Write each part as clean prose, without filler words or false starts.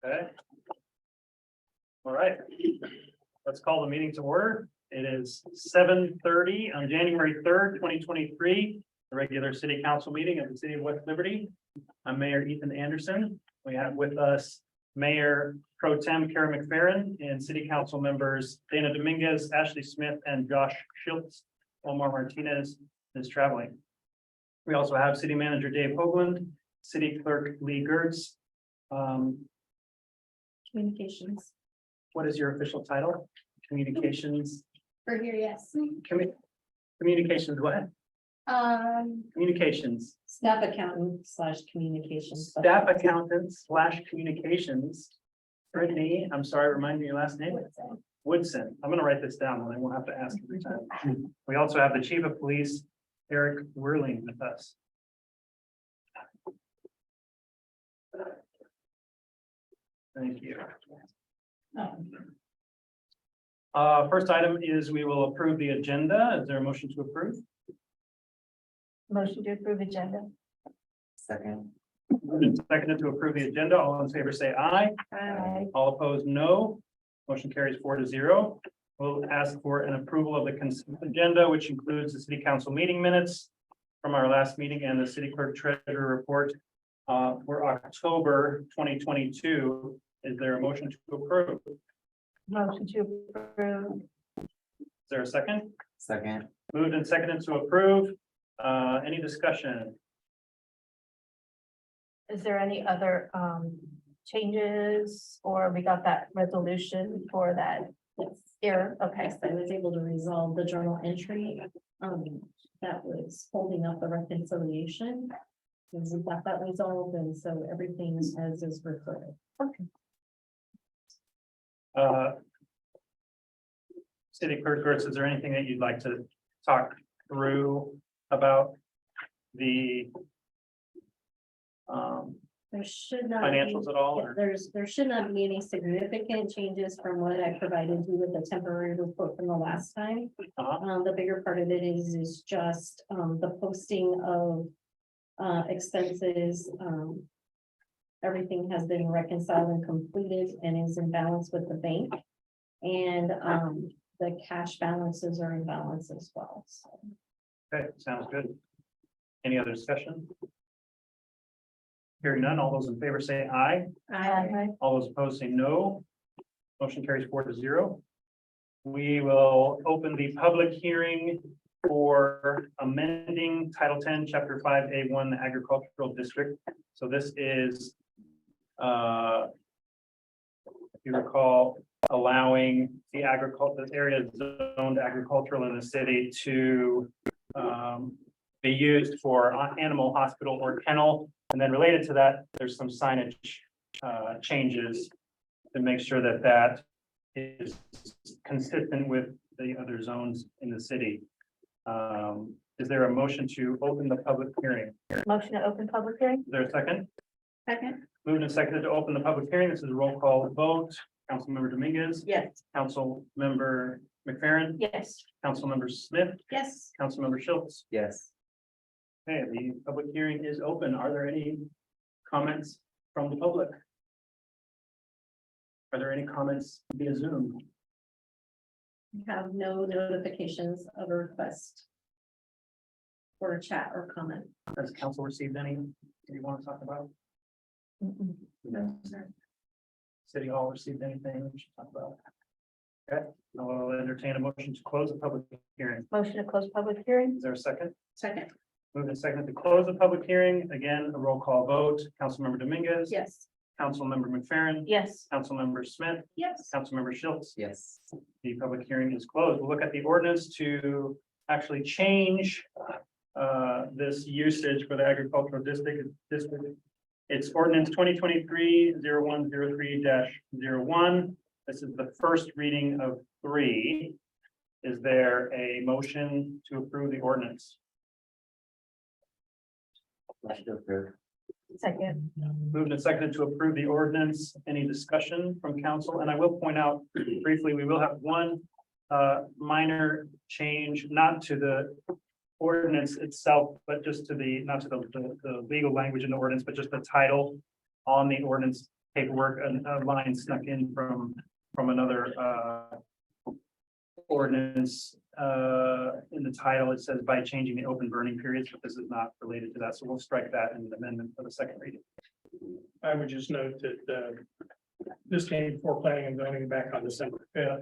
Okay. All right, let's call the meeting to order. It is 7:30 on January 3rd, 2023, the regular city council meeting of the city of West Liberty. I'm Mayor Ethan Anderson. We have with us Mayor Pro Tem Cara McFerren and city council members Dana Dominguez, Ashley Smith, and Josh Schiltz. Omar Martinez is traveling. We also have city manager Dave Haugland, city clerk Lee Geertz. Communications. What is your official title? Communications, For here, yes. communications, what? Communications, Staff accountant / communications. staff accountant / communications. Brittany, I'm sorry, remind me your last name? Woodson. I'm gonna write this down and I won't have to ask every time. We also have the chief of police, Eric Werling, with us. Thank you. First item is we will approve the agenda. Is there a motion to approve? Motion to approve agenda. Second. Moved and seconded to approve the agenda. All in favor, say aye. Aye. All opposed, no. Motion carries 4-0. We'll ask for an approval of the consent agenda, which includes the city council meeting minutes from our last meeting and the city clerk treasurer report for October 2022. Is there a motion to approve? Motion to approve. Is there a second? Second. Moved and seconded to approve. Any discussion? Is there any other changes, or we got that resolution for that? Here, okay, so I was able to resolve the journal entry that was holding up the reconciliation. And we got that resolved, and so everything is as is recorded. Okay. City clerk Geertz, is there anything that you'd like to talk through about the There should not be. financials at all? Or? There should not be any significant changes from what I provided you with the temporary report from the last time. The bigger part of it is just the posting of expenses. Everything has been reconciled and completed and is in balance with the bank. And the cash balances are in balance as well. So. Okay, sounds good. Any other discussion? Hearing none, all those in favor say aye. Aye. All those opposed say no. Motion carries 4-0. We will open the public hearing for amending Title 10, Chapter 5A1, the Agricultural District. So this is, if you recall, allowing the area zoned agricultural in the city to be used for animal hospital or kennel. And then related to that, there's some signage changes to make sure that that is consistent with the other zones in the city. Is there a motion to open the public hearing? Motion to open public hearing? Is there a second? Second. Moved and seconded to open the public hearing. This is a roll call vote. Councilmember Dominguez, Yes. Councilmember McFerren, Yes. Councilmember Smith, Yes. Councilmember Schiltz. Yes. Okay, the public hearing is open. Are there any comments from the public? Are there any comments via Zoom? We have no notifications of a request for a chat or comment. Has council received any you want to talk about? No. City Hall received anything we should talk about? Okay, I'll entertain a motion to close the public hearing. Motion to close public hearing? Is there a second? Second. Moved and seconded to close the public hearing. Again, a roll call vote. Councilmember Dominguez. Yes. Councilmember McFerren. Yes. Councilmember Smith. Yes. Councilmember Schiltz. Yes. The public hearing is closed. We'll look at the ordinance to actually change this usage for the agricultural district. It's ordinance 2023-0103-01. This is the first reading of 3. Is there a motion to approve the ordinance? Motion to approve. Second. Moved and seconded to approve the ordinance. Any discussion from council? And I will point out briefly, we will have one minor change, not to the ordinance itself, but just to the, not to the legal language in the ordinance, but just the title on the ordinance paperwork, a line snuck in from another, ordinance, in the title, it says by changing the open burning periods, but this is not related to that, so we'll strike that in the amendment for the second reading. I would just note that, this came before planning and zoning back on December 5th.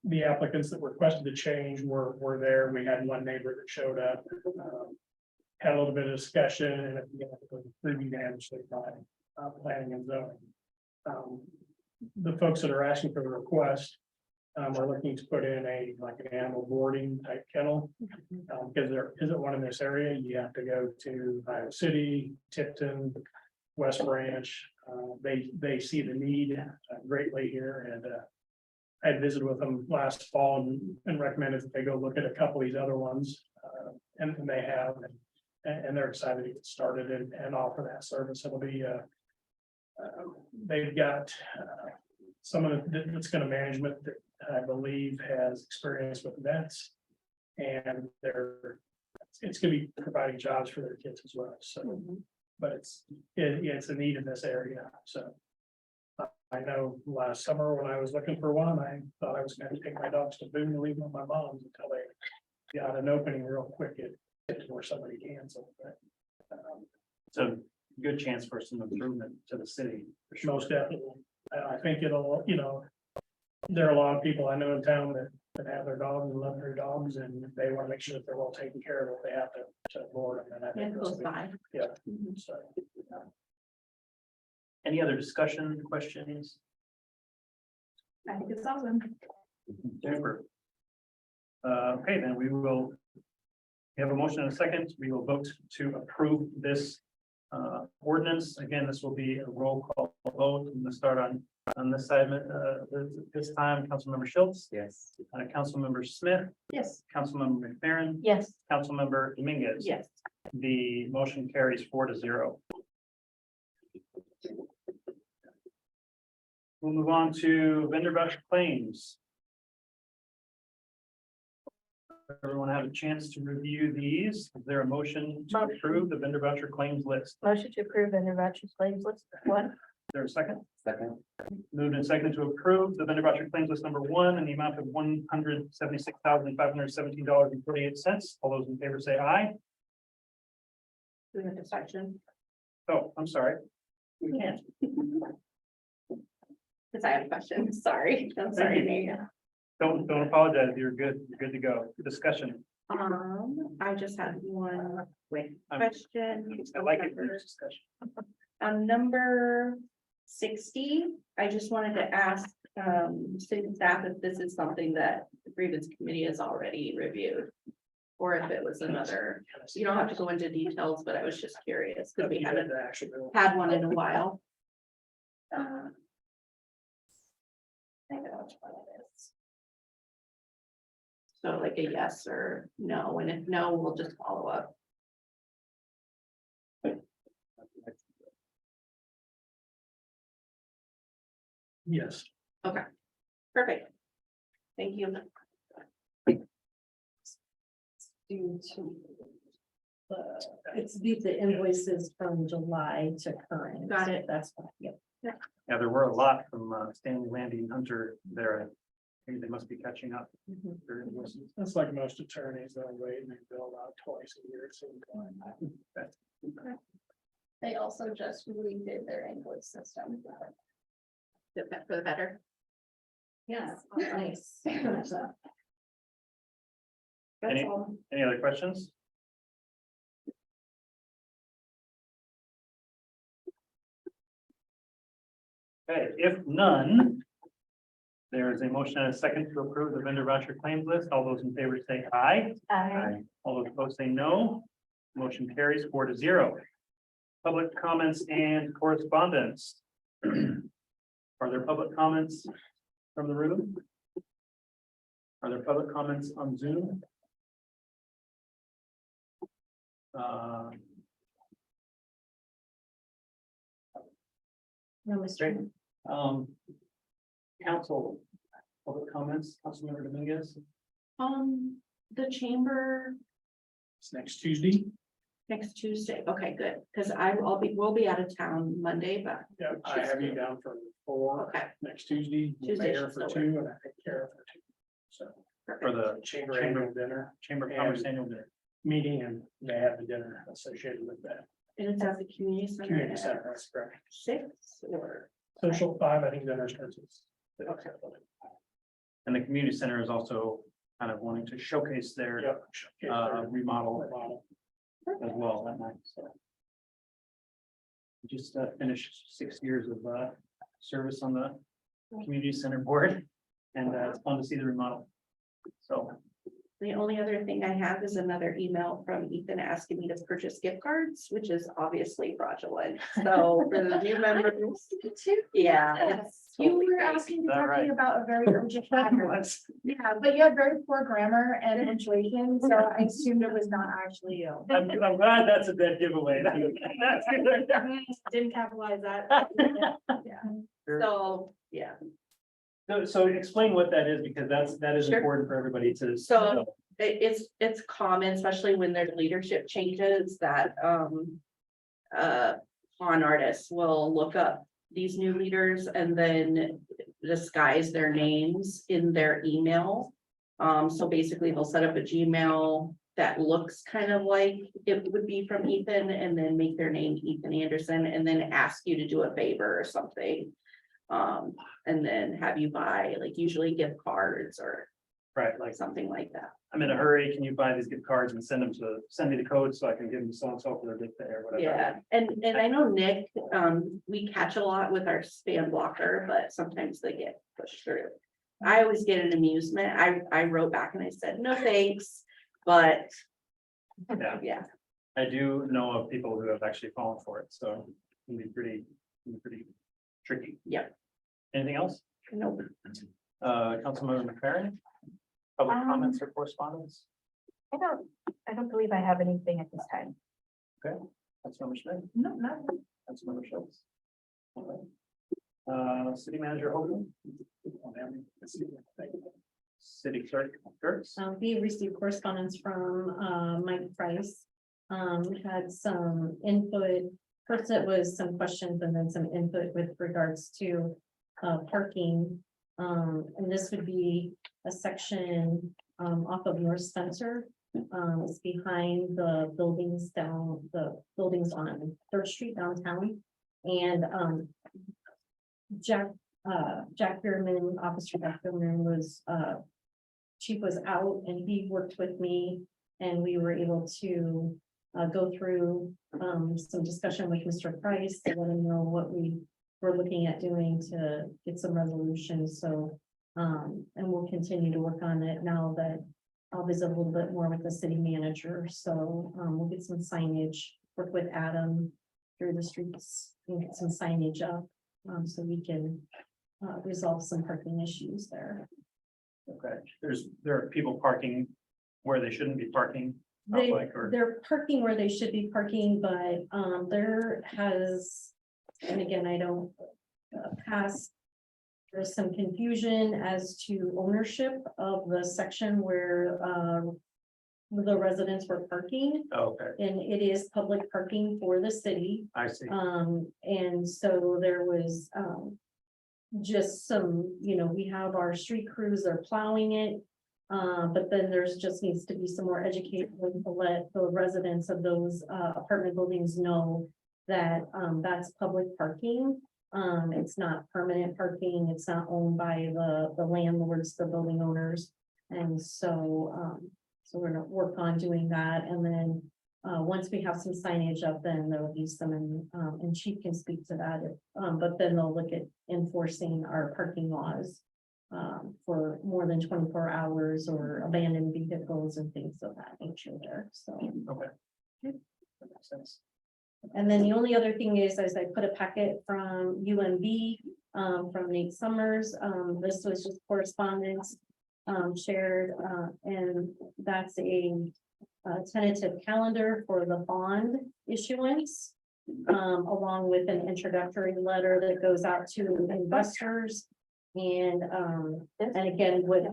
The applicants that requested the change were there. We had one neighbor that showed up. Had a little bit of discussion and it was pretty unanimously by, planning and zoning. The folks that are asking for the request, are looking to put in like an animal boarding type kennel. Because there isn't one in this area, you have to go to Iowa City, Tipton, West Branch. They see the need greatly here, and I had visited with them last fall and recommended that they go look at a couple of these other ones. And they have, and they're excited to get started and offer that service. It'll be they've got someone that's going to management that I believe has experience with vets, and it's going to be providing jobs for their kids as well. So, but it's a need in this area. So I know last summer when I was looking for one, I thought I was going to take my dogs to Boone and leave them with my mom's until they got an opening real quick where somebody cancels. It's a good chance for some improvement to the city. For sure. Most definitely. I think it'll, there are a lot of people I know in town that have their dogs and love their dogs, and they want to make sure that they're well taken care of if they have to board them. And I think And close by. yeah. Mhm. So, Any other discussion, questions? I think it's awesome. Jennifer? Okay, then we have a motion and a second. We will vote to approve this ordinance. Again, this will be a roll call vote. I'm gonna start on this side. This time, Councilmember Schiltz, Yes. Councilmember Smith, Yes. Councilmember McFerren, Yes. Councilmember Dominguez. Yes. The motion carries 4-0. We'll move on to vendor voucher claims. Everyone have a chance to review these. Is there a motion to approve the vendor voucher claims list? Motion to approve vendor voucher claims list one. Is there a second? Second. Moved and seconded to approve the vendor voucher claims list number 1 in the amount of $176,517.48. All those in favor say aye. Doing a discussion, Oh, I'm sorry. We can't. because I have a question. Sorry. I'm sorry, Nate. Don't apologize. You're good. You're good to go. Discussion. I just had one quick I'm- question. I like it. for discussion. On number 60, I just wanted to ask, city staff if this is something that the grievance committee has already reviewed. Or if it was another, you don't have to go into details, but I was just curious, because we haven't had one in a while. I know which one it is. So like a yes or no, and if no, we'll just follow up. yes. Perfect. Thank you. Due to it's the invoices from July to current. Got it. That's fine. Yep. Yeah, there were a lot from Stanley Landy and Hunter there. Maybe they must be catching up. Mhm. Their invoices. That's like most attorneys, they'll wait and they bill out twice a year. So They also just redid their invoice system. For the better. Yes, nice. That's Any- all. Any other questions? Okay, if none, there is a motion and a second to approve the vendor voucher claims list. All those in favor say aye. All those opposed say no. Motion carries 4-0. Public comments and correspondence. Are there public comments from the room? Are there public comments on Zoom? No, Mr. Council, public comments, Councilmember Dominguez. The chamber, it's next Tuesday. Next Tuesday, okay, good, because we'll be out of town Monday, but, Yeah, I have you down for 4 okay. next Tuesday, Tuesday Mayor should for still 2, and I think Cara for 2. So For the chamber annual dinner Chamber of Commerce annual dinner. meeting, and they have the dinner associated with that. And it's at the community Community center center, that's correct. at 6 or, Social 5, I think dinner starts at 6. Okay. And the community center is also kind of wanting to showcase their Yep. remodel as well that night, so. We just finished 6 years of service on the community center board, and it's fun to see the remodel. So, the only other thing I have is another email from Ethan asking me to purchase gift cards, which is obviously fraudulent. So for the new members, yeah. it's You totally were fake. asking, that right? talking about a very urgent matter. Yeah, but you had very poor grammar and punctuation, so I assumed it was not actually you. I'm glad that's a dead giveaway. That's good. Didn't capitalize that. Yeah. So, yeah, So explain what that is, because that is Sure. important for everybody to. So- know. it's common, especially when there's leadership changes that, con artists will look up these new leaders and then disguise their names in their email. So basically they'll set up a Gmail that looks kind of like it would be from Ethan and then make their name Ethan Anderson and then ask you to do a favor or something. And then have you buy like usually gift cards or Right, like, something like that. I'm in a hurry, can you buy these gift cards and send me the code so I can give them so and so for their gift day or whatever. Yeah, and I know Nick, we catch a lot with our spam blocker, but sometimes they get pushed through. I always get an amusement. I wrote back and I said, no, thanks, but Yeah, yeah, I do know of people who have actually fallen for it, so it can be pretty tricky. Yeah. Anything else? nope. Councilmember McFerren? Public comments or correspondence? I don't believe I have anything at this time. Councilmember Schmidt? No, not. Councilmember Schiltz? City Manager Haugland? City Clerk Geertz? We received correspondence from Mike Price. We had some input. First, it was some questions and then some input with regards to parking. And this would be a section off of North Spencer. It's behind the buildings on Third Street downtown. And Jack Bierman, Officer Jack Bierman was chief was out and he worked with me and we were able to go through some discussion with Mr. Price to let him know what we were looking at doing to get some resolutions. So and we'll continue to work on it now that I'll visit a little bit more with the city manager. So we'll get some signage, work with Adam through the streets and get some signage up so we can resolve some parking issues there. Okay, there are people parking where they shouldn't be parking. sounds like, or- They're parking where they should be parking, but there has, and again, I don't pass. There's some confusion as to ownership of the section where the residents were parking, Okay, and it is public parking for the city. I see. And so there was just some, we have our street crews, they're plowing it. But then there's just needs to be some more education to let the residents of those apartment buildings know that that's public parking. It's not permanent parking, it's not owned by the landlords, the building owners. And so we're gonna work on doing that, and then once we have some signage up, then there will be some, and Chief can speak to that. But then they'll look at enforcing our parking laws for more than 24 hours or abandoned vehicles and things of that nature there, so. Okay. That makes sense. And then the only other thing is I put a packet from UMB, from Nate Summers. This was just correspondence shared, and that's a tentative calendar for the bond issuance, along with an introductory letter that goes out to investors. And again, with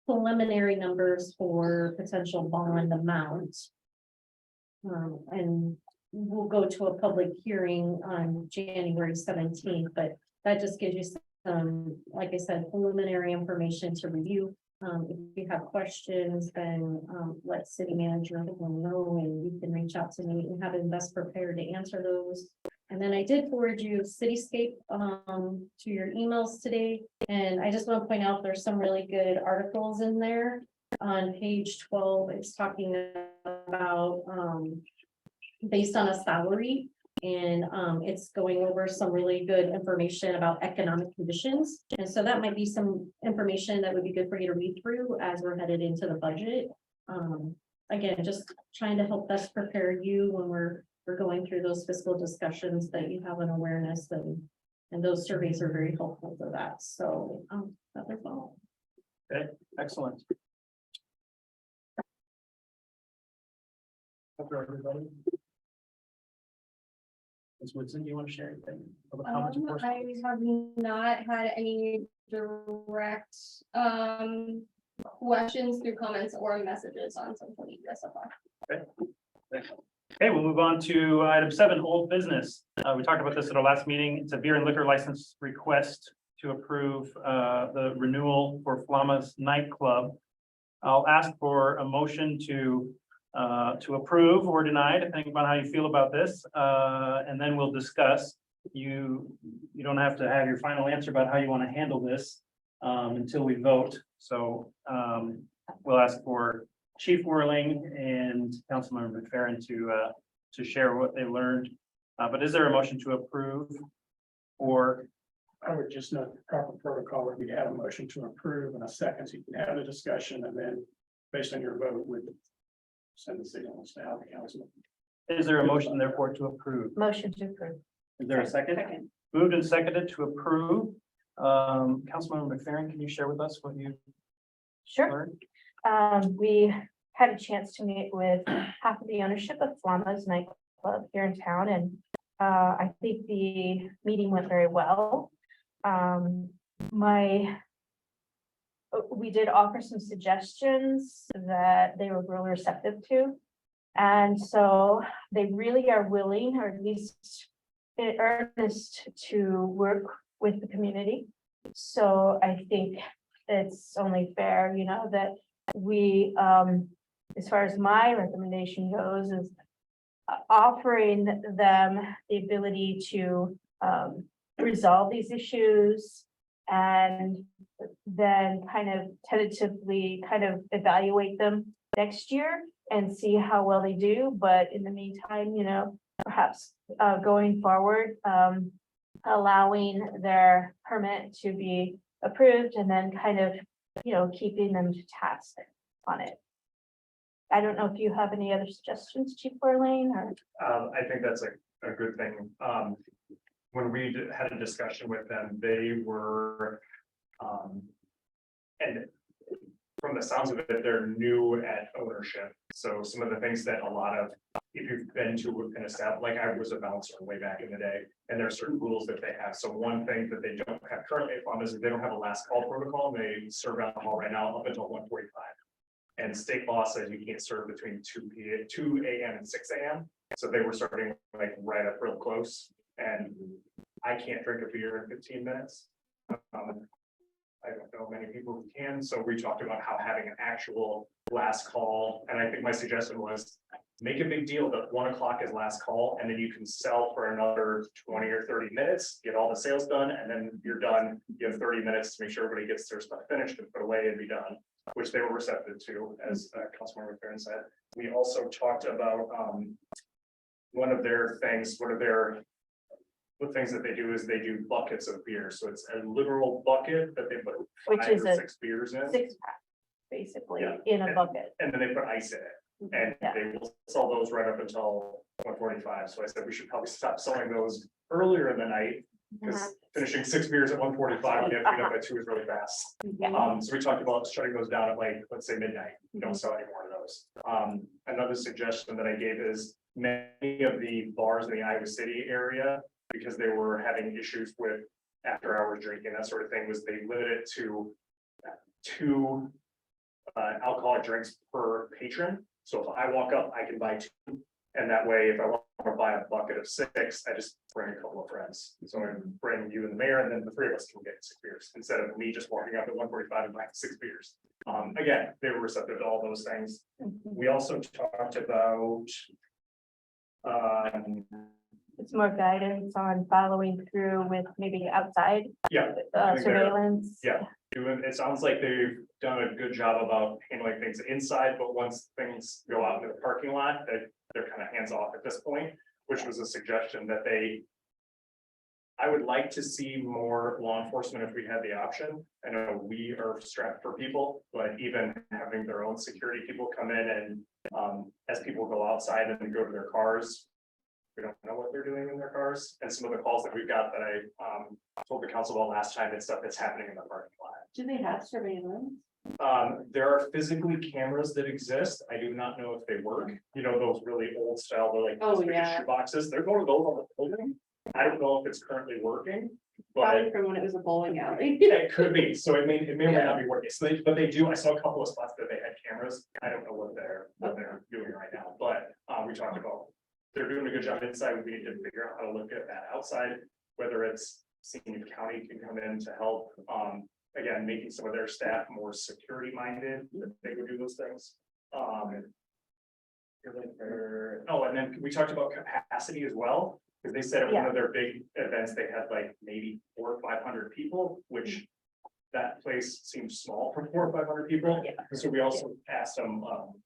preliminary numbers for potential bond amount. And we'll go to a public hearing on January 17th, but that just gives you some, like I said, preliminary information to review. If you have questions, then let city manager know, and you can reach out to me and have him best prepared to answer those. And then I did forward you Cityscape to your emails today, and I just want to point out there's some really good articles in there. On page 12, it's talking about based on a salary, and it's going over some really good information about economic conditions. And so that might be some information that would be good for you to read through as we're headed into the budget. Again, just trying to help best prepare you when we're going through those fiscal discussions, that you have an awareness, and those surveys are very helpful for that. So that's all. Okay, excellent. After everybody. Ms. Woodson, do you want to share anything? Public comments, of course? I have not had any direct questions through comments or messages on social media so far. Okay, we'll move on to item 7, old business. We talked about this at our last meeting. It's a beer and liquor license request to approve the renewal for Flamma's nightclub. I'll ask for a motion to approve or deny, depending upon how you feel about this, and then we'll discuss. You don't have to have your final answer about how you want to handle this until we vote. So we'll ask for Chief Werling and Councilmember McFerren to share what they learned. But is there a motion to approve? Or I would just note the proper protocol would be to have a motion to approve in a second, so you can have the discussion, and then based on your vote, would send the signals to the council. is there a motion therefore to approve? Motion to approve. Is there a second? Moved and seconded to approve. Councilmember McFerrin, can you share with us what you Sure. learned? We had a chance to meet with half of the ownership of Flamma's nightclub here in town, and I think the meeting went very well. We did offer some suggestions that they were really receptive to. And so they really are willing, or at least in earnest, to work with the community. So I think it's only fair, that we, as far as my recommendation goes, is offering them the ability to resolve these issues, and then kind of tentatively evaluate them next year and see how well they do. But in the meantime, perhaps going forward, allowing their permit to be approved, and then keeping them to task on it. I don't know if you have any other suggestions, Chief Werling, or? I think that's a good thing. When we had a discussion with them, they were, and from the sounds of it, they're new at ownership. So some of the things that if you've been to an establishment, like I was a bouncer way back in the day, and there are certain rules that they have. So one thing that they don't have currently at Flamma is they don't have a last call protocol. They serve alcohol right now up until 1:45. And state law says you can't serve between 2 a.m. and 6 a.m. So they were starting right up real close, and I can't drink a beer in 15 minutes. I don't know many people who can, so we talked about how having an actual last call, and I think my suggestion was make a big deal that 1 o'clock is last call, and then you can sell for another 20 or 30 minutes, get all the sales done, and then you're done. You have 30 minutes to make sure everybody gets their stuff finished and put away and be done, which they were receptive to, as Councilmember McFerrin said. We also talked about one of their things, what things that they do is they do buckets of beer. So it's a literal bucket that they put Which 5 is or a 6 beers in. 6-pack, basically, Yeah. in a bucket. And then they put ice in it, and Yeah. they will sell those right up until 1:45. So I said we should probably stop selling those earlier in the night, because finishing 6 beers at 1:45, when you have to get up by 2 is really fast. Yeah. So we talked about shutting those down at let's say midnight. Don't sell any more of those. Another suggestion that I gave is many of the bars in the Iowa City area, because they were having issues with after hours drinking, that sort of thing, was they limited it to 2 alcoholic drinks per patron. So if I walk up, I can buy 2, And that way, if I want to buy a bucket of 6, I just bring a couple of friends. So I bring you and the mayor, and then the 3 of us can get 6 beers instead of me just walking up at 1:45 and buying 6 beers. Again, they were receptive to all those things. We also talked about. It's more guidance on following through with maybe outside Yeah. I think they're- surveillance. Yeah, it sounds like they've done a good job about handling things inside, but once things go out into the parking lot, they're kind of hands off at this point, which was a suggestion that I would like to see more law enforcement if we had the option. I know we are strapped for people, but even having their own security people come in and as people go outside and go to their cars. We don't know what they're doing in their cars, and some of the calls that we've got that I told the council about last time, it's stuff that's happening in the parking lot. Do they have surveillance? There are physically cameras that exist. I do not know if they work. You know, those really old style, they're like. Oh, those big yeah. shoe boxes. There's one of those on the building. I don't know if it's currently working, but Probably from when it was a bowling alley. it could be. So it may or may not be working. So but they do. I saw a couple of spots that they had cameras. I don't know what they're doing right now, but we talked about. They're doing a good job inside. We need to figure out how to look at that outside, whether it's seeing if county can come in to help. Again, making some of their staff more security minded, that they would do those things. And then we talked about capacity as well, because they said at one of their big events, they had like maybe 400 or 500 people, which that place seems small for 400 or 500 people. Yeah. So we also asked them,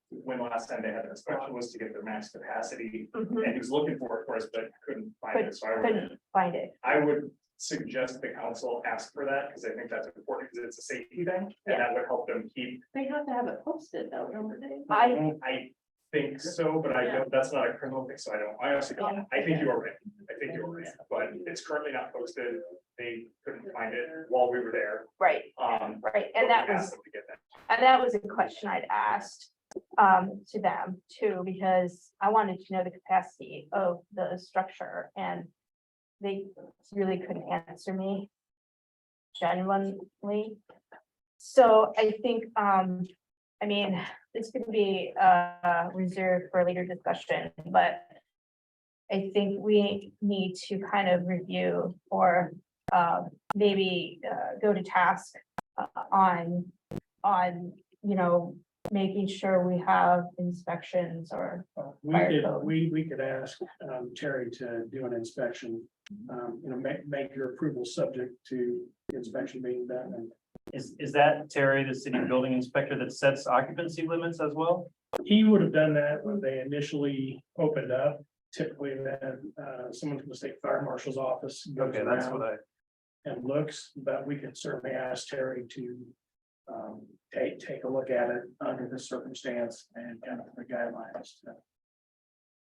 when last time they had an inspection was to get their max capacity, Mhm. and he was looking for it for us, but couldn't find it. So Couldn't find it. I would suggest the council ask for that, because I think that's important, because it's a safety thing, Yeah. and that would help them keep. They have to have it posted though, don't they? I think so, but I Yeah. don't, that's not a criminal thing, so I honestly, Yeah. I think you are right. I think you are right, but it's currently not posted. They couldn't find it while we were there. Right, But right. we And that asked was, them to get that. and that was a question I'd asked to them too, because I wanted to know the capacity of the structure and they really couldn't answer me genuinely. So I think, I mean, this could be reserved for later discussion, but I think we need to kind of review or maybe go to task on, you know, making sure we have inspections or. Fire code. We could ask Terry to do an inspection. You know, make your approval subject to the inspection being done. And Is that Terry, the city building inspector, that sets occupancy limits as well? he would have done that when they initially opened up. Typically, then someone from the state fire marshal's office goes Okay, that's what around and looks, but we can certainly ask Terry to take a look at it under the circumstance and kind of the guidelines.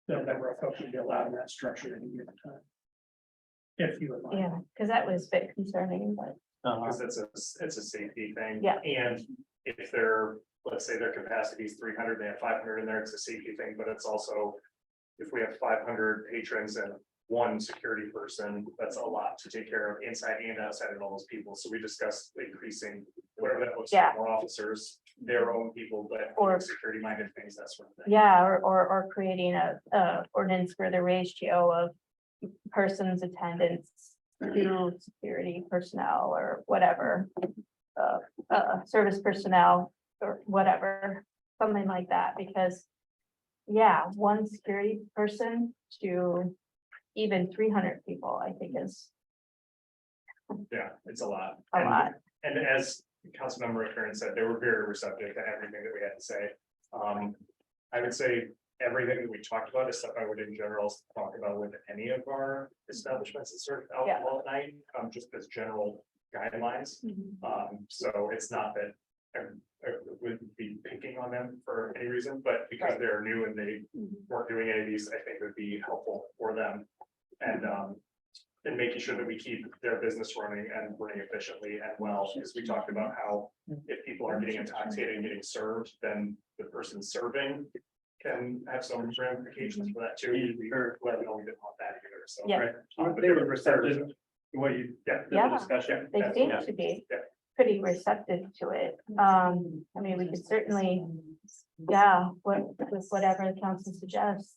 The number of folks would be allowed in that structure at any given time. If you would like. Yeah, because that was a bit concerning, but Because it's a safety thing. Yeah. And if they're, let's say their capacity is 300, they have 500 in there, it's a safety thing, but it's also. If we have 500 patrons and one security person, that's a lot to take care of inside and outside of all those people. So we discussed increasing whatever that looks like, more officers, their own people, but Or- security minded things, that sort of thing. yeah, or creating a ordinance for the ratio of persons attendance to security personnel or whatever. Service personnel or whatever, something like that, because. Yeah, one security person to even 300 people, I think is Yeah, it's a lot. a lot. And as Councilmember McFerren said, they were very receptive to everything that we had to say. I would say everything that we talked about is stuff I would in general talk about with any of our establishments that serve alcohol at night, just as general guidelines. So it's not that I wouldn't be picking on them for any reason, but because they're new and they weren't doing any of these, I think would be helpful for them. And making sure that we keep their business running and running efficiently and well, because we talked about how if people are getting intoxicated and getting served, then the person serving can have some ramifications for that too. We didn't want that either, so. Yeah. They were receptive. What you, Yeah. discussion. They That's- seem yeah. to be Yeah. pretty receptive to it. I mean, we could certainly, with whatever the council suggests.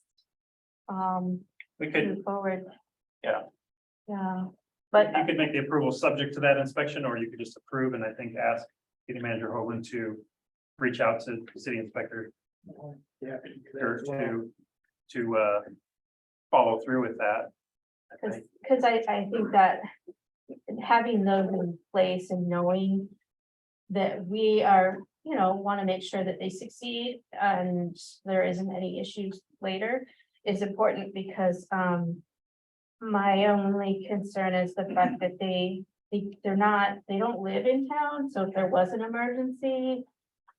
We could, move forward. Yeah. Yeah, but you could make the approval subject to that inspection, or you could just approve and I think ask city manager Haugland to reach out to the city inspector Yeah. or to follow through with that. I think. because I think that having those in place and knowing that we are, want to make sure that they succeed and there isn't any issues later is important because, my only concern is the fact that they don't live in town, so if there was an emergency,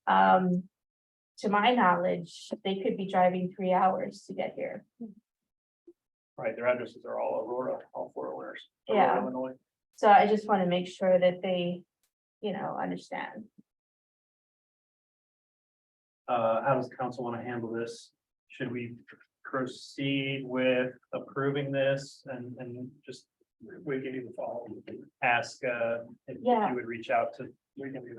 to my knowledge, they could be driving 3 hours to get here. Right, their addresses are all Aurora, all 4 owners. Yeah. Illinois. So I just want to make sure that they, understand. How does the council want to handle this? Should we proceed with approving this and just We can even follow. ask, if Yeah. you would reach out to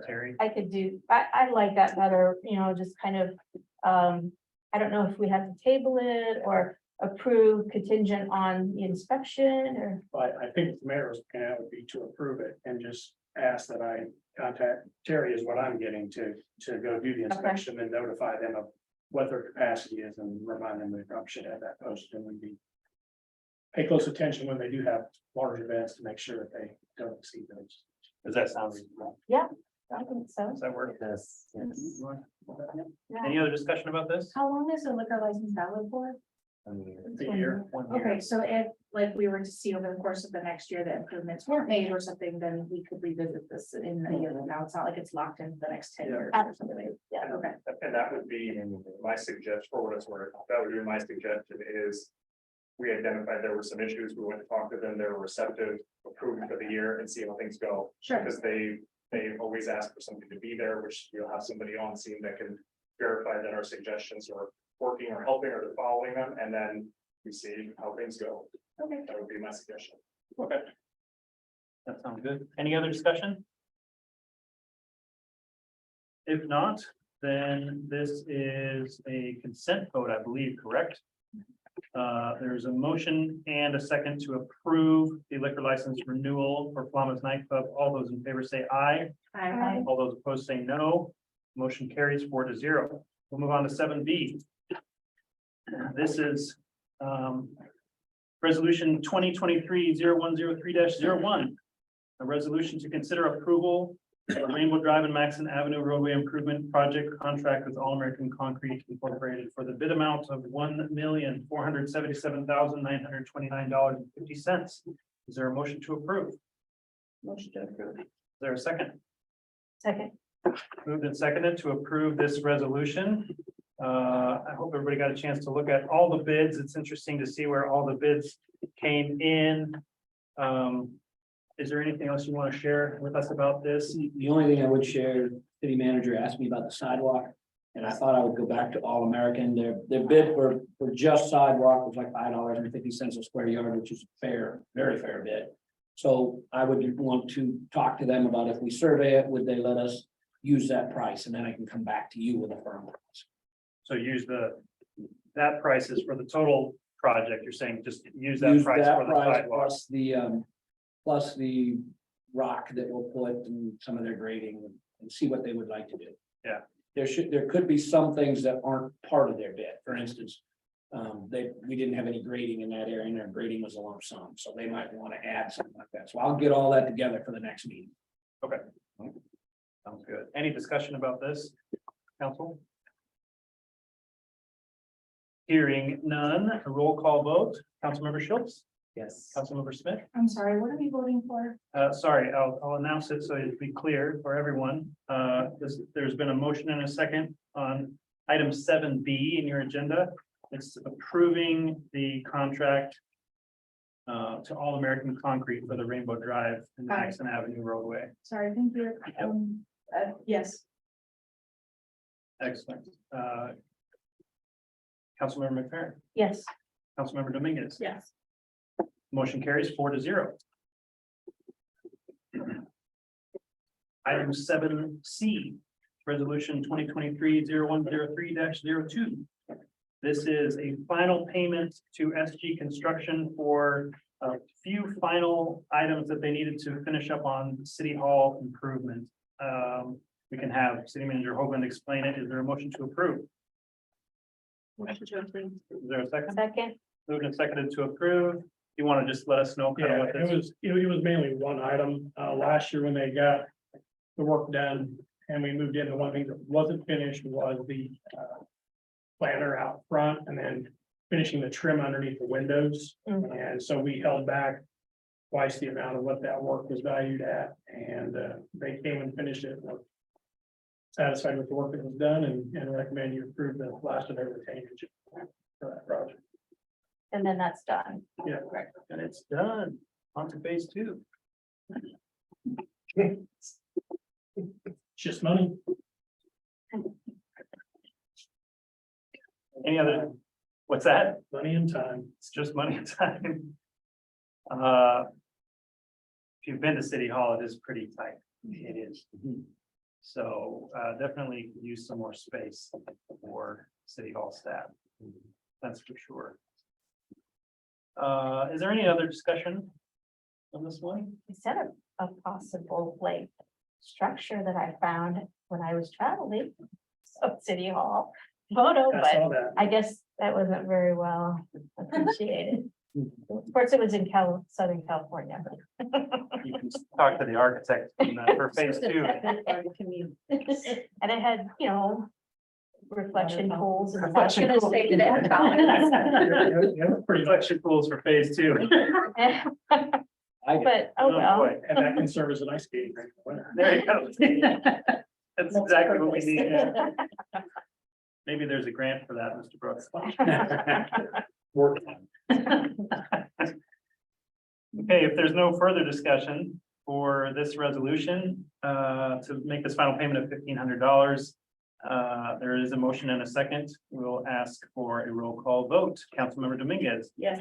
Terry? I could do, I like that better, just kind of, I don't know if we have to table it or approve contingent on the inspection or. But I think the mayor's plan would be to approve it and just ask that I contact Terry is what I'm getting to go do the inspection and notify them of what their capacity is and remind them they probably should have that posted and we'd be pay close attention when they do have large events to make sure that they don't exceed those. Does that sound reasonable? I think so. Does that work? It does, yes. Yeah. Any other discussion about this? How long is a liquor license valid for? It's a year, 1 year. Okay, so if like we were to see over the course of the next year that improvements weren't made or something, then we could revisit this in a year from now. It's not like it's locked into the next 10 years or something. Yeah. Okay. And that would be my suggestion, for what it's worth, that would be my suggestion is. We identified there were some issues, we went to talk to them, they were receptive, approved for the year and see how things go. Sure. Because they always ask for something to be there, which you'll have somebody on scene that can verify that our suggestions are working or helping or they're following them, and then we see how things go. Okay. That would be my suggestion. Okay. That sounds good. Any other discussion? If not, then this is a consent vote, I believe, correct? There's a motion and a second to approve the liquor license renewal for Flamas nightclub. All those in favor say aye. Aye. All those opposed say no. Motion carries 4-0. We'll move on to 7B. This is resolution 2023-0103-01. A resolution to consider approval of a Rainbow Drive and Maxon Avenue roadway improvement project contract with All American Concrete Incorporated for the bid amount of $1,477,929.50. Is there a motion to approve? Motion to approve. Is there a second? Second. Moved and seconded to approve this resolution. I hope everybody got a chance to look at all the bids. It's interesting to see where all the bids came in. Is there anything else you want to share with us about this? The only thing I would share, city manager asked me about the sidewalk. And I thought I would go back to All American. Their bid for just sidewalk was like $5.50 a square yard, which is fair, very fair bid. So I would want to talk to them about if we survey it, would they let us use that price? And then I can come back to you with a firm price. So use that price is for the total project. You're saying just use that price for the sidewalk. Plus the rock that we'll put and some of their grading and see what they would like to do. Yeah. There could be some things that aren't part of their bid. For instance, we didn't have any grading in that area and their grading was a lump sum, so they might want to add something like that. So I'll get all that together for the next meeting. Okay. Sounds good. Any discussion about this, council? Hearing none, a roll call vote. Councilmember Schiltz, Yes. Councilmember Smith. I'm sorry, what are we voting for? Sorry, I'll announce it so it'll be clear for everyone. There's been a motion and a second on item 7B in your agenda. It's approving the contract to All American Concrete for the Rainbow Drive and Aye. Maxon Avenue roadway. Sorry, thank you. Yes. Excellent. Councilmember McFerren, Yes. Councilmember Dominguez. Yes. Motion carries 4-0. Item 7C, resolution 2023-0103-02. This is a final payment to SG Construction for a few final items that they needed to finish up on City Hall improvement. We can have City Manager Haugland explain it. Is there a motion to approve? Motion to approve. Is there a second? Second, Moved and seconded to approve. You want to just let us know kind of Yeah, what this? it was mainly one item, last year when they got the work done and we moved into one thing that wasn't finished was the, planter out front and then finishing the trim underneath the windows. Mhm. And so we held back twice the amount of what that work was valued at, and, they came and finished it. We're satisfied with the work that was done and recommend you approve the last of their retainage for that project. and then that's done. Yeah. And it's done. On to phase two. Just money. Any other? What's that? Money and time. It's just money and time. If you've been to City Hall, it is pretty tight. It is. So definitely could use some more space for City Hall staff. That's for sure. Is there any other discussion on this one? Instead of a possible like structure that I found when I was traveling, so City Hall photo, I but saw that. I guess that wasn't very well appreciated. Of course, it was in Southern California. You can talk to the architect for phase two. And it had, you know, reflection pools. and Reflection stuff. pools. Say that it had Yeah, pretty much. Reflection pools for phase two. fountains. I, But, oh well. boy. And that can serve as an ice skating rink. in the winter. There you go. That's exactly what we need. Yeah. Maybe there's a grant for that, Mr. Brooks. Work. Okay, if there's no further discussion for this resolution, to make this final payment of $1,500, there is a motion and a second. We'll ask for a roll call vote. Councilmember Dominguez, Yes.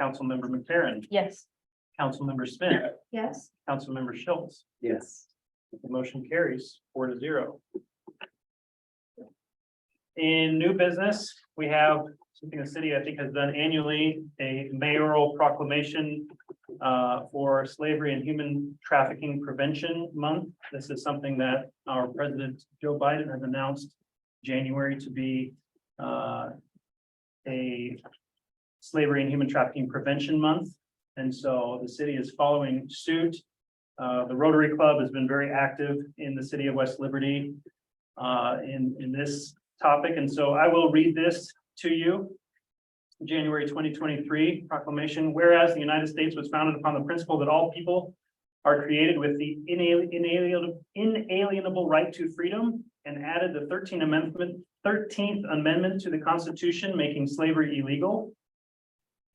Councilmember McFerren, Yes, Councilmember Smith, Yes. Councilmember Schiltz. Yes. The motion carries 4-0. In new business, we have something the city, I think, has done annually, a mayoral proclamation for Slavery and Human Trafficking Prevention Month. This is something that our President Joe Biden has announced January to be a Slavery and Human Trafficking Prevention Month. And so the city is following suit. The Rotary Club has been very active in the city of West Liberty in this topic. And so I will read this to you. January 2023 proclamation, whereas the United States was founded upon the principle that all people are created with the inalienable right to freedom, and added the 13th Amendment to the Constitution, making slavery illegal.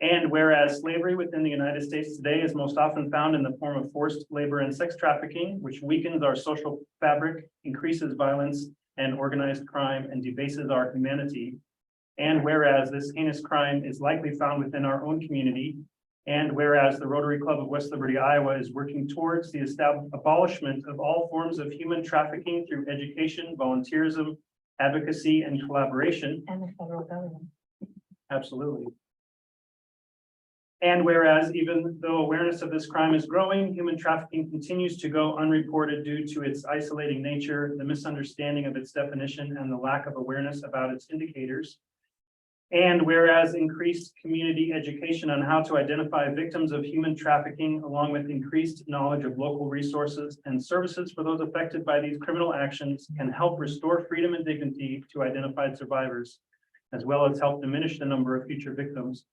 And whereas slavery within the United States today is most often found in the form of forced labor and sex trafficking, which weakens our social fabric, increases violence and organized crime, and debases our humanity. And whereas this heinous crime is likely found within our own community, and whereas the Rotary Club of West Liberty, Iowa is working towards the abolishment of all forms of human trafficking through education, volunteerism, advocacy, and collaboration. and the federal government. Absolutely. And whereas even though awareness of this crime is growing, human trafficking continues to go unreported due to its isolating nature, the misunderstanding of its definition, and the lack of awareness about its indicators. And whereas increased community education on how to identify victims of human trafficking, along with increased knowledge of local resources and services for those affected by these criminal actions, can help restore freedom and dignity to identified survivors, as well as help diminish the number of future victims.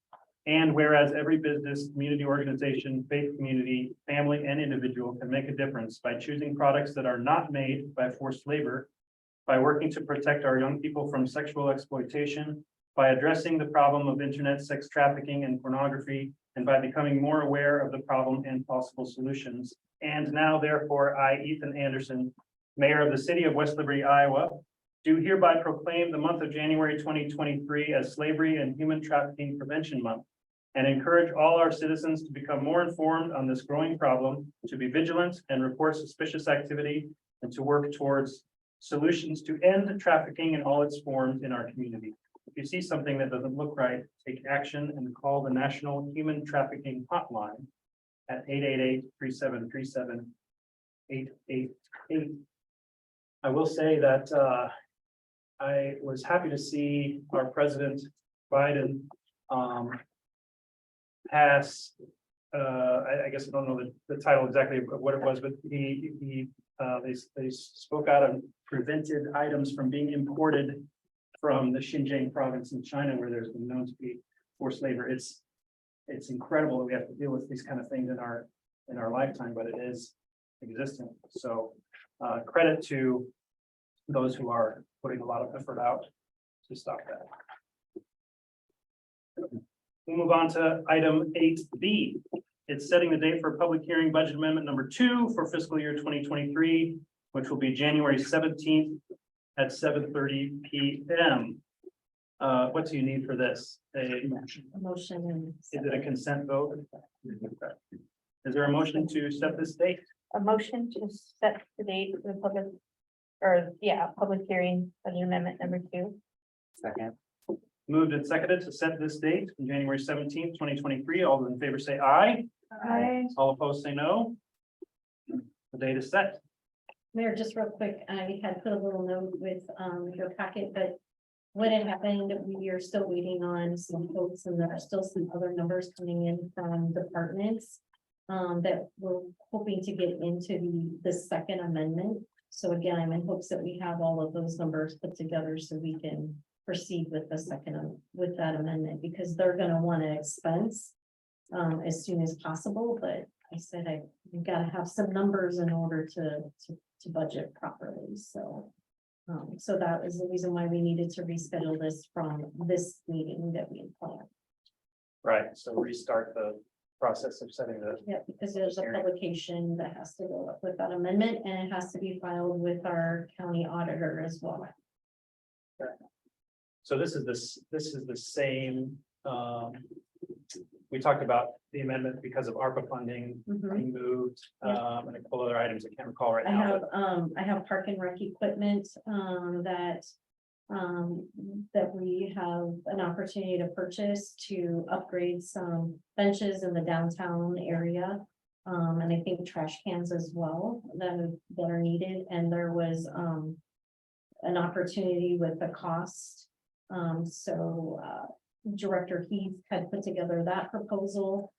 And whereas every business, community organization, faith community, family, and individual can make a difference by choosing products that are not made by forced labor, by working to protect our young people from sexual exploitation, by addressing the problem of internet sex trafficking and pornography, and by becoming more aware of the problem and possible solutions. And now, therefore, I, Ethan Anderson, Mayor of the City of West Liberty, Iowa, do hereby proclaim the month of January 2023 as Slavery and Human Trafficking Prevention Month, and encourage all our citizens to become more informed on this growing problem, to be vigilant and report suspicious activity, and to work towards solutions to end trafficking in all its forms in our community. if you see something that doesn't look right, take action and call the National Human Trafficking Hotline at 888-3737-888. I will say that I was happy to see our President Biden pass, I guess I don't know the title exactly of what it was, but they spoke out of prevented items from being imported from the Xinjiang province in China, where there's been known to be forced labor. It's incredible that we have to deal with these kind of things in our lifetime, but it is existent. So credit to those who are putting a lot of effort out to stop that. We'll move on to item 8B. It's setting the date for public hearing budget amendment number 2 for fiscal year 2023, which will be January 17th at 7:30 PM. What do you need for this? A Motion and. Is it a consent vote? Is there a motion to set this date? A motion to set the date for the public hearing, budget amendment number 2. Second, Moved and seconded to set this date, on January 17th, 2023. All those in favor say aye. Aye. All opposed say no. The date is set. Mayor, just real quick, I had put a little note with your packet, but what had happened, we are still waiting on some folks, and there are still some other numbers coming in from departments that we're hoping to get into the second amendment. So again, I'm in hopes that we have all of those numbers put together so we can proceed with the second, with that amendment, because they're gonna want to expense as soon as possible, but I said we've got to have some numbers in order to budget properly, so. So that is the reason why we needed to reschedule this from this meeting that we had planned. Right, so restart the process of setting the. Yeah, because there's a publication that has to go up with that amendment, and it has to be filed with our county auditor as well. So this is the same, we talked about the amendment because of ARPA funding Mhm. being moved, and a couple other items I can't recall right I now. I have park and rec equipment, that we have an opportunity to purchase to upgrade some benches in the downtown area. And I think trash cans as well that are needed, and there was, an opportunity with the cost. Director Heath had put together that proposal.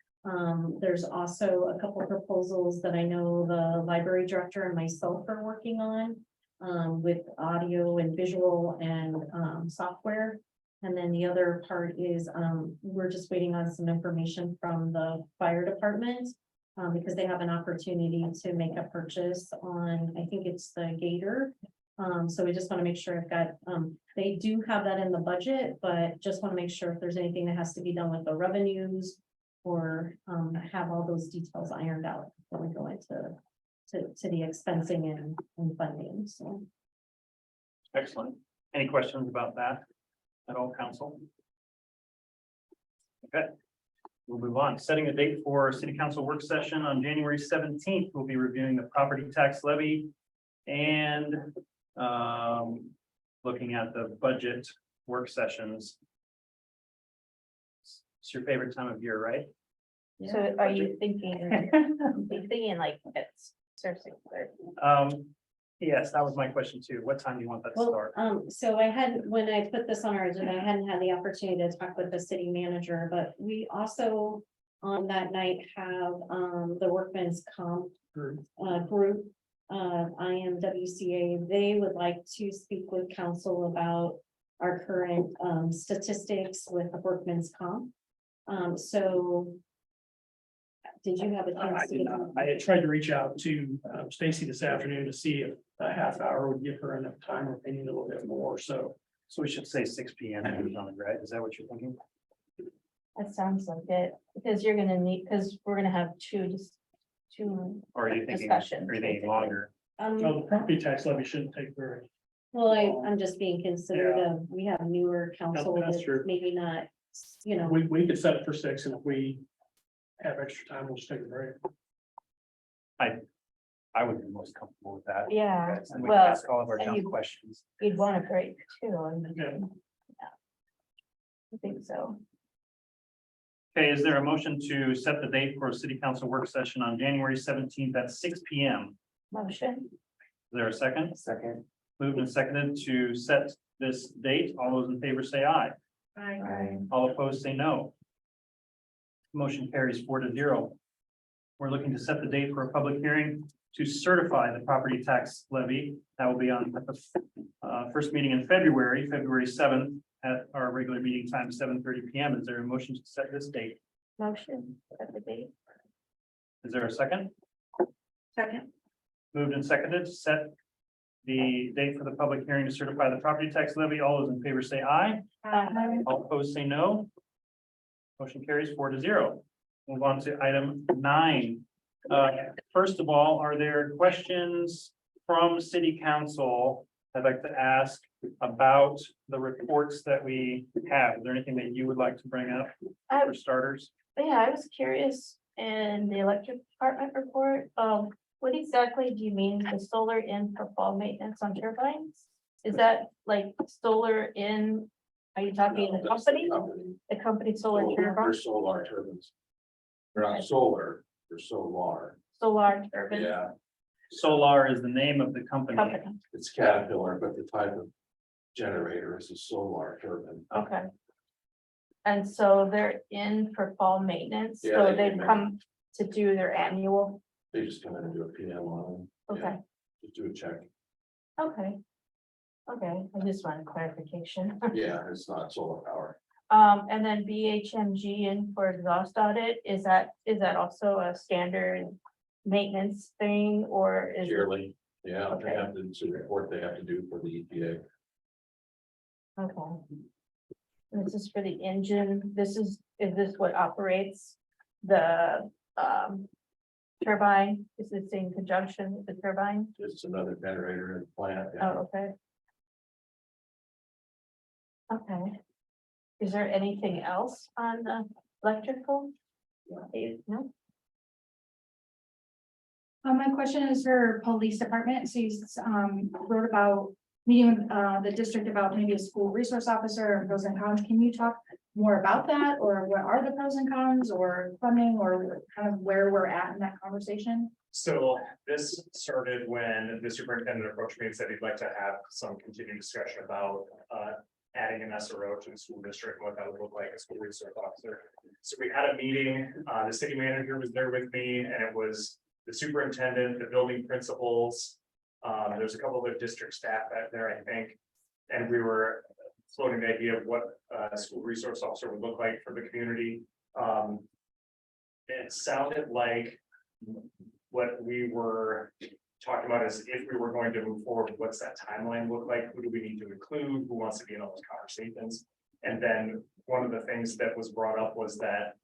There's also a couple of proposals that I know the library director and myself are working on, with audio and visual and, software. And then the other part is, we're just waiting on some information from the fire department, because they have an opportunity to make a purchase on, I think it's the Gator. So we just want to make sure I've got, they do have that in the budget, but just want to make sure if there's anything that has to be done with the revenues or, have all those details ironed out before we go into the expensing and funding, so. Excellent. Any questions about that at all, council? Okay, we'll move on. Setting a date for city council work session on January 17th. We'll be reviewing the property tax levy and looking at the budget work sessions. It's your favorite time of year, right? So are you thinking like it's seriously? Yes, that was my question too. What time do you want that to Well, start? so I hadn't, when I put this on our agenda, I hadn't had the opportunity to talk with the city manager, but we also on that night have, the workman's comp group, IMWCA. They would like to speak with council about our current, statistics with the workman's comp. So did you have a I chance? did not. I had tried to reach out to Stacy this afternoon to see if a half hour would give her enough time, or maybe a little bit more, so. So we should say 6 PM, right? Is that what you're thinking? That sounds like it, because you're gonna need, because we're gonna have two Or are you thinking, discussions. are you thinking longer? Well, the property tax levy shouldn't take very. Well, I'm just being considerate of, we have newer council That's that's true. maybe not, you know. We could set it for 6, and if we have extra time, we'll just take a break. I would be most comfortable with that. Yeah, And we can well, ask all of our and dumb you- questions. you'd want a break too. Yeah. so. Okay, is there a motion to set the date for a city council work session on January 17th at 6 p.m.? Motion. Is there a second? Second. Moved and seconded to set this date. All those in favor say aye. Aye. All opposed say no. Motion carries 4-0. We're looking to set the date for a public hearing to certify the property tax levy. That will be on the first meeting in February, February 7th, at our regular meeting time, 7:30 p.m. Is there a motion to set this date? Motion at the date. Is there a second? Second. Moved and seconded to set the date for the public hearing to certify the property tax levy. All those in favor say aye. All opposed say no. Motion carries 4-0. Move on to item 9. First of all, are there questions from city council? I'd like to ask about the reports that we have. Is there anything that you would like to bring up for starters? Yeah, I was curious in the electric department report, what exactly do you mean the solar in for fall maintenance on turbines? Is that like solar in, are you talking the company? The company solar They're turbines, solar turbines. They're not solar, they're solar. solar turbine Yeah, Solar is the name of the company. company, it's Caterpillar, but the type of generator is a solar turbine. okay. And so they're in for fall maintenance, Yeah, so they they've do. come to do their annual, They just come in and do a PM on them. okay, Just do a check. okay. Okay, I just wanted clarification. Yeah, it's not solar power. And then BHMG in for exhaust audit, is that also a standard maintenance thing, or is it? Yearly, yeah, Okay. they have to, it's a report they have to do for the EPA. Okay. This is for the engine, is this what operates the, turbine? Is this in conjunction with the turbine? It's another generator in the plant. Oh, okay. Okay. Is there anything else on the electrical? No? My question is for police department, so you wrote about meeting with the district about maybe a school resource officer and pros and cons. Can you talk more about that, or what are the pros and cons, or funding, or kind of where we're at in that conversation? So this started when the superintendent approached me and said he'd like to have some continued discussion about adding an SRO to the school district, and what that would look like, a school resource officer. So we had a meeting, the city manager was there with me, and it was the superintendent, the building principals. There's a couple of district staff out there, I think, and we were floating the idea of what a school resource officer would look like for the community. It sounded like what we were talking about is if we were going to move forward, what's that timeline look like? Who do we need to include? Who wants to be in all those conversations? And then one of the things that was brought up was that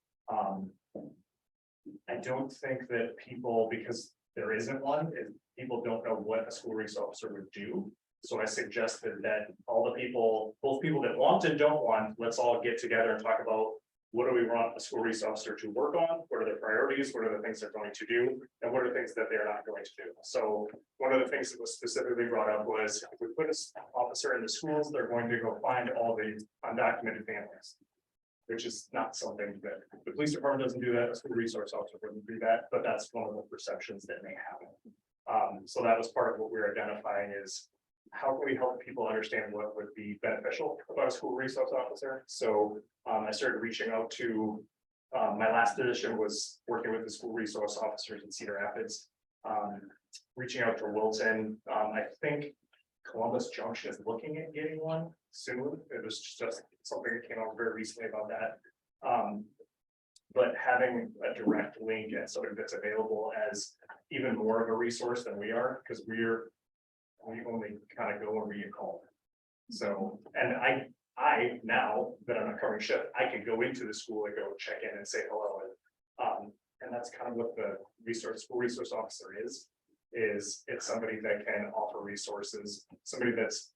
I don't think that people, because there isn't one, if people don't know what a school resource officer would do. So I suggested that all the people, both people that want and don't want, let's all get together and talk about what do we want a school resource officer to work on? What are their priorities? What are the things they're going to do? And what are things that they're not going to do? So one of the things that was specifically brought up was if we put an officer in the schools, they're going to go find all the undocumented families. Which is not something that the police department doesn't do that, a school resource officer wouldn't do that, but that's one of the perceptions that may happen. So that was part of what we're identifying is how can we help people understand what would be beneficial about a school resource officer? So I started reaching out to my last position was working with the school resource officers in Cedar Rapids. Reaching out to Wilton. I think Columbus Junction is looking at getting one soon. It was just something that came out very recently about that. But having a direct link and something that's available as even more of a resource than we are, because we only kind of go when we get called. So, and I now that I'm not covering shift, I can go into the school and go check in and say hello. And that's kind of what the school resource officer is it's somebody that can offer resources, somebody that's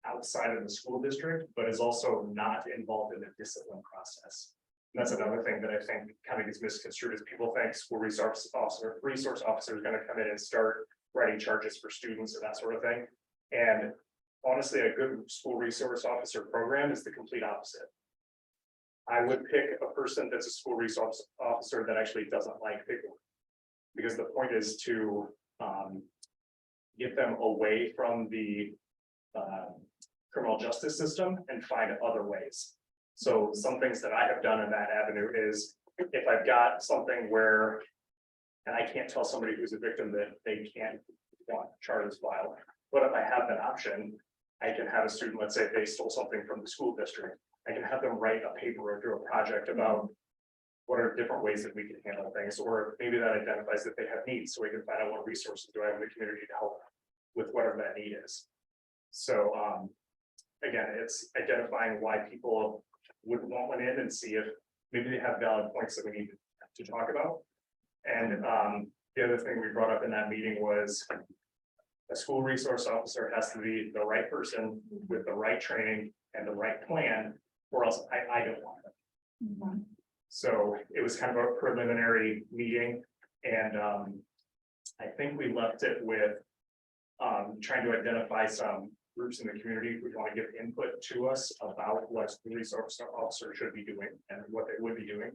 outside of the school district, but is also not involved in the discipline process. And that's another thing that I think kind of gets misconstrued is people think school resource officer is going to come in and start writing charges for students and that sort of thing. And honestly, a good school resource officer program is the complete opposite. I would pick a person that's a school resource officer that actually doesn't like paperwork. Because the point is to get them away from the criminal justice system and find other ways. So some things that I have done in that avenue is if I've got something where, and I can't tell somebody who's a victim that they can't want charges filed, but if I have that option, I can have a student, let's say they stole something from the school district, I can have them write a paper or do a project about what are different ways that we can handle things, or maybe that identifies that they have needs, so we can find out what resources do I have in the community to help with whatever that need is. So, again, it's identifying why people would want one in and see if maybe they have valid points that we need to talk about. And the other thing we brought up in that meeting was a school resource officer has to be the right person with the right training and the right plan, or else I don't want it. So it was kind of a preliminary meeting, and I think we left it with trying to identify some groups in the community who want to give input to us about what the resource officer should be doing and what they would be doing.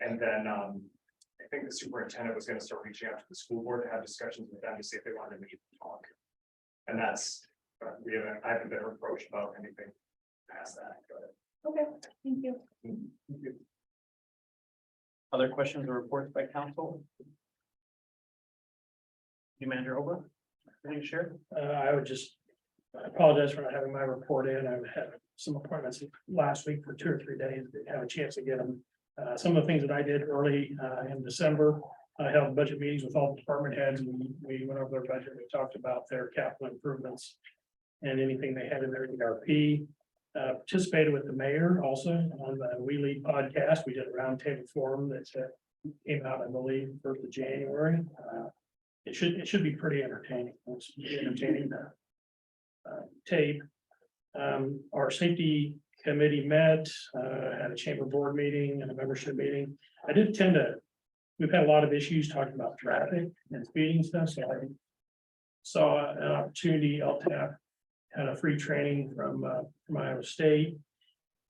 And then I think the superintendent was going to start reaching out to the school board to have discussions with them to see if they wanted to meet and talk. And that's, I haven't been approached about anything past that. Okay, thank you. Other questions or reports by council? You Manager Oba, anything to share? I would just apologize for not having my report in. I've had some appointments last week for 2 or 3 days, didn't have a chance to get them. Some of the things that I did early in December, I held budget meetings with all the department heads. We went over their budget. We talked about their capital improvements and anything they had in their ERP. Participated with the mayor also on the We Lead podcast. We did a roundtable forum that came out, I believe, 1st of January. It should be pretty entertaining. It's entertaining tape. Our safety committee met, had a chamber board meeting and a membership meeting. We've had a lot of issues talking about traffic and speeding stuff, so I saw an opportunity. LTAP had a free training from Iowa State.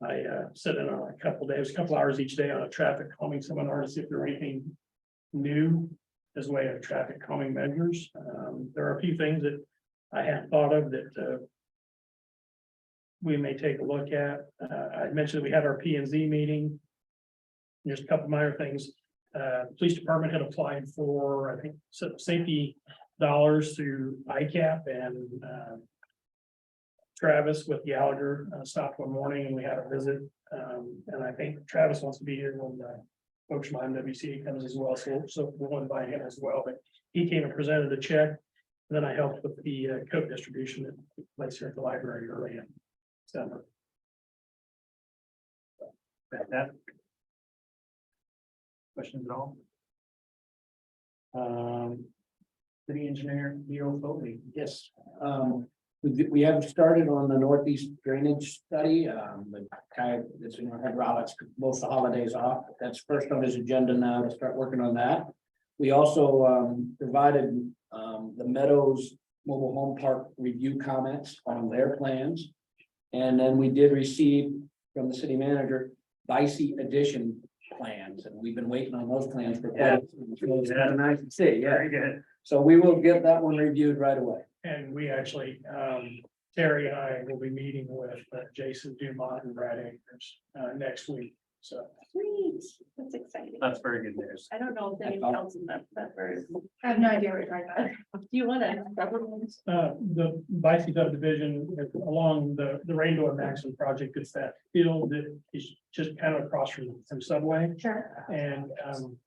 I sat in on a couple hours each day on a traffic calming seminar to see if there were anything new as a way of traffic calming measures. There are a few things that I hadn't thought of that we may take a look at. I mentioned we had our P&Z meeting. There's a couple minor things. Police department had applied for, I think, safety dollars through ICAP, and Travis with Gallagher stopped one morning and we had a visit. And I think Travis wants to be here when folks from MWC comes as well. So we'll invite him as well. But he came and presented a check. And then I helped with the coat distribution that took place here at the library early in December. That. Questions at all? City engineer, Leo Foley. Yes, we have started on the northeast drainage study, the kind of, it's in our head, Robert's most of the holidays off. That's first on his agenda now to start working on that. We also provided the Meadows Mobile Home Park review comments on their plans. And then we did receive from the city manager, Vicey addition plans, and we've been waiting on those plans for quite a nice to see, yeah. Very good. So we will get that one reviewed right away. And we actually, Terry and I will be meeting with Jason Dumont and Brad Akers next week. So Sweet, that's exciting. That's very good news. I don't know if anyone else in that very. I have no idea what you're talking about. Do you want to? the Vicey subdivision along the Rainbow and Maxon project, it's that field that is just kind of across from Subway. Sure. And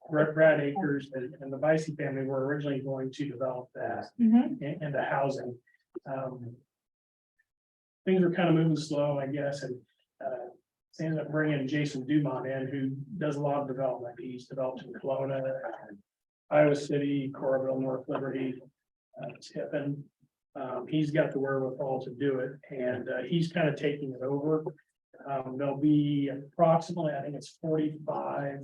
Brad Akers and the Vicey family were originally going to develop that into housing. Things were kind of moving slow, I guess, and ended up bringing Jason Dumont in, who does a lot of development. He's developed in Kelowna, Iowa City, Coralville, North Liberty, Tiffin. He's got the wherewithal to do it, and he's kind of taking it over. There'll be approximately, I think it's 45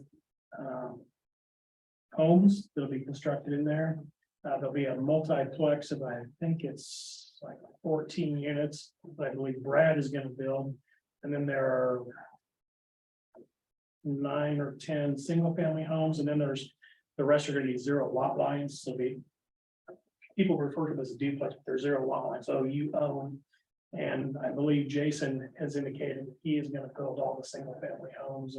homes that'll be constructed in there. There'll be a multiplex of, I think it's like 14 units that I believe Brad is going to build. And then there are 9 or 10 single-family homes, and then the rest are gonna be zero lot lines, so people refer to them as a duplex, but they're zero lot lines, so you own. And I believe Jason has indicated that he is gonna build all the single-family homes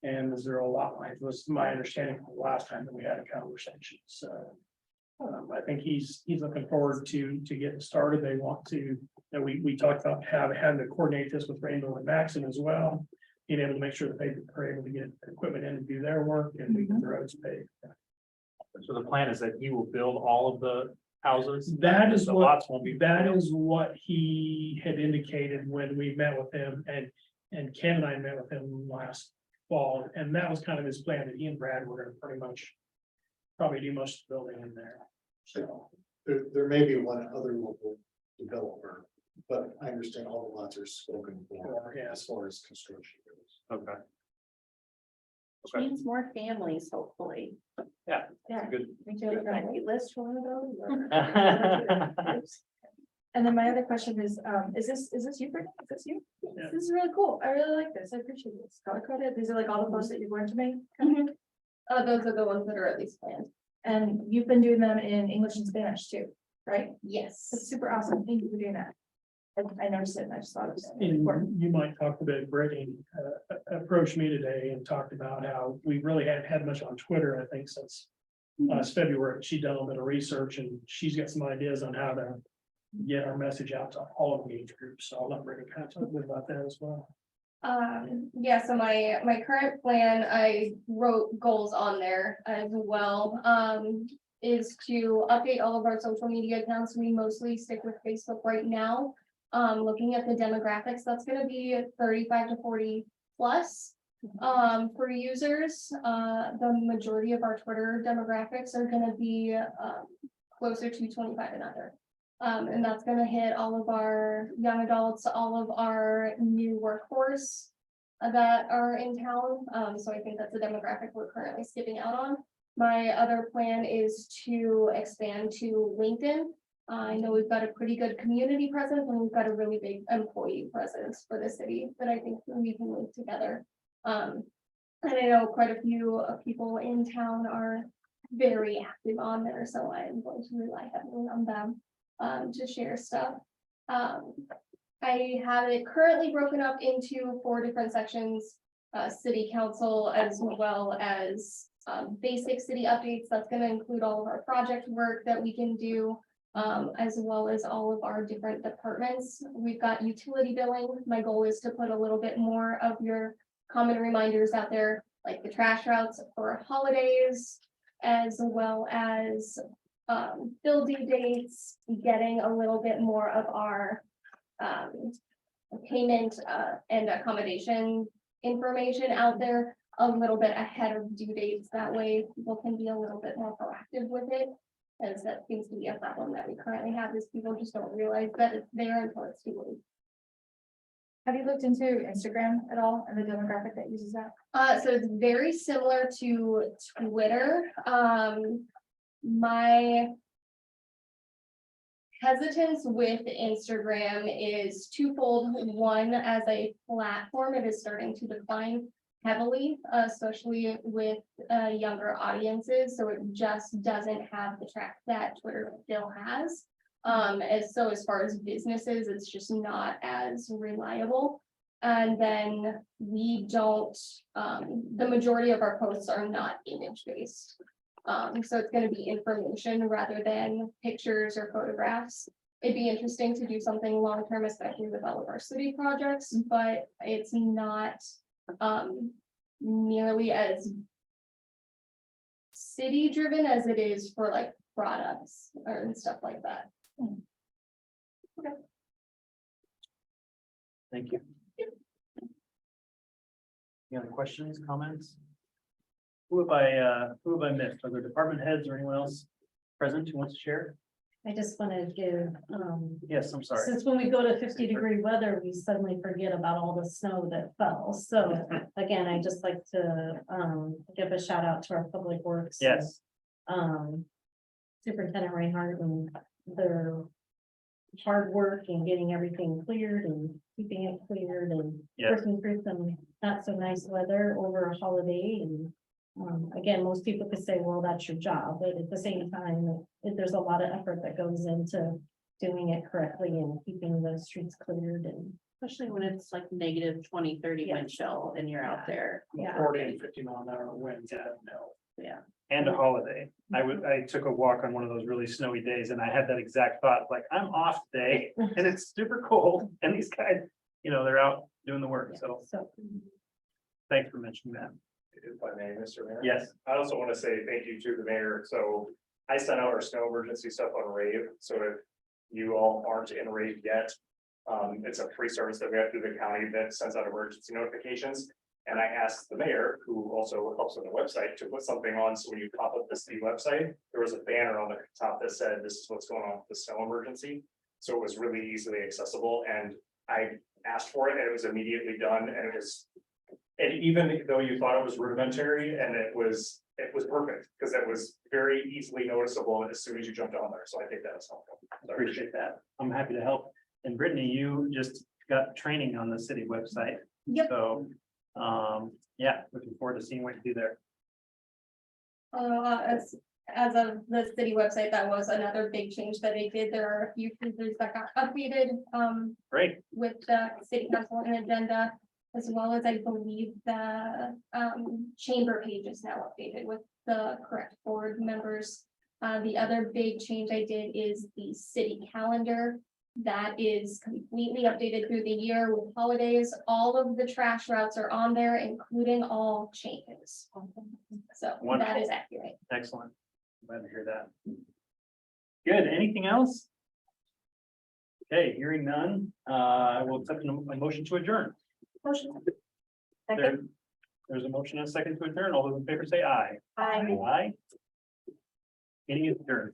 and the zero lot lines was my understanding from the last time that we had a conversation, so. I think he's looking forward to getting started. They want to, and we talked about having to coordinate this with Rainbow and Maxon as well. Being able to make sure that they are able to get equipment in to do their work and we get the roads paved. So the plan is that he will build all of the houses? That is The what, lots won't be. that is what he had indicated when we met with him and Ken and I met with him last fall. And that was kind of his plan that he and Brad were gonna pretty much probably do most of the building in there. So. There may be one other local developer, but I understand all the lots are spoken for, Yeah. as far as construction goes. Okay. Means more families, hopefully. Yeah. Yeah. Good. Wait list for one of those, or- And then my other question is this you, Brittany? Is this you? Yeah. This is really cool. I really like this. I appreciate this. Color coded. These are like all the posts that you're going to make. Those are the ones that are at least planned. And you've been doing them in English and Spanish too, right? Yes. That's super awesome. Thank you for doing that. I noticed it and I just thought it was And important. you might talk a bit, Brittany approached me today and talked about how we really hadn't had much on Twitter, I think, since last February. She'd done a little bit of research and she's got some ideas on how to get our message out to all of the age groups. So I'll let Brittany kind of talk a bit about that as well. Yeah, so my current plan, I wrote goals on there as well, is to update all of our social media accounts. We mostly stick with Facebook right now. Looking at the demographics, that's gonna be 35 to 40 plus. For users, the majority of our Twitter demographics are gonna be closer to 25 and under. And that's gonna hit all of our young adults, all of our new workforce that are in town. So I think that's a demographic we're currently skipping out on. My other plan is to expand to LinkedIn. I know we've got a pretty good community presence and we've got a really big employee presence for the city that I think we can link together. And I know quite a few people in town are very active on there, so I am going to rely heavily on them to share stuff. I have it currently broken up into 4 different sections, city council as well as basic city updates. That's going to include all of our project work that we can do, as well as all of our different departments. We've got utility billing. My goal is to put a little bit more of your common reminders out there, like the trash routes for holidays, as well as bill due dates, getting a little bit more of our payment and accommodation information out there a little bit ahead of due dates. That way people can be a little bit more proactive with it, as that seems to be a problem that we currently have, is people just don't realize that it's there until it's too late. Have you looked into Instagram at all and the demographic that uses that? So it's very similar to Twitter. My hesitance with Instagram is twofold. One, as a platform, it is starting to decline heavily, especially with younger audiences. So it just doesn't have the track that Twitter still has. As far as businesses, it's just not as reliable. And then we don't, the majority of our posts are not image based. So it's going to be information rather than pictures or photographs. It'd be interesting to do something long-term, especially with all of our city projects, but it's not nearly as city driven as it is for like products and stuff like that. Thank you. Any other questions, comments? Who have I missed? Are there department heads or anyone else present who wants to share? I just want to give, Yes, I'm sorry. since when we go to 50-degree weather, we suddenly forget about all the snow that fell. So again, I just like to give a shout out to our public works. Yes. Superintendent Reinhardt and their hard work in getting everything cleared and keeping it cleared and Yes. working through some not so nice weather over a holiday and. Again, most people could say, well, that's your job, but at the same time, there's a lot of effort that goes into doing it correctly and keeping the streets cleared and, Especially when it's like negative 20, 30 wind chill and you're out there. yeah. 40 and 50 mile an hour winds, I don't know. Yeah. And a holiday. I took a walk on one of those really snowy days and I had that exact thought, like, I'm off today and it's super cold and these guys, they're out doing the work. So So, thanks for mentioning that. If I may, Mr. Mayor. Yes. I also want to say thank you to the mayor. So I sent out our snow emergency stuff on Rave. So if you all aren't in Rave yet, it's a free service that we have through the county that sends out emergency notifications. And I asked the mayor, who also helps on the website, to put something on. So when you pop up the city website, there was a banner on the top that said, this is what's going on with the snow emergency. So it was really easily accessible and I asked for it and it was immediately done and it was. And even though you thought it was rudimentary and it was perfect because it was very easily noticeable as soon as you jumped on there. So I think that was helpful. I appreciate that. I'm happy to help. And Brittany, you just got training on the city website. Yep. So, yeah, looking forward to seeing what you do there. As of the city website, that was another big change that they did. There are a few features that got updated, Great. with the city council and agenda. As well as I believe the, chamber page is now updated with the correct board members. The other big change I did is the city calendar. That is completely updated through the year with holidays. All of the trash routes are on there, including all changes. So that Wonderful. is accurate. Excellent. Glad to hear that. Good. Anything else? Okay, hearing none, I will accept a motion to adjourn. There- There's a motion and a second to adjourn. All those in favor say aye. Aye. Meeting is adjourned.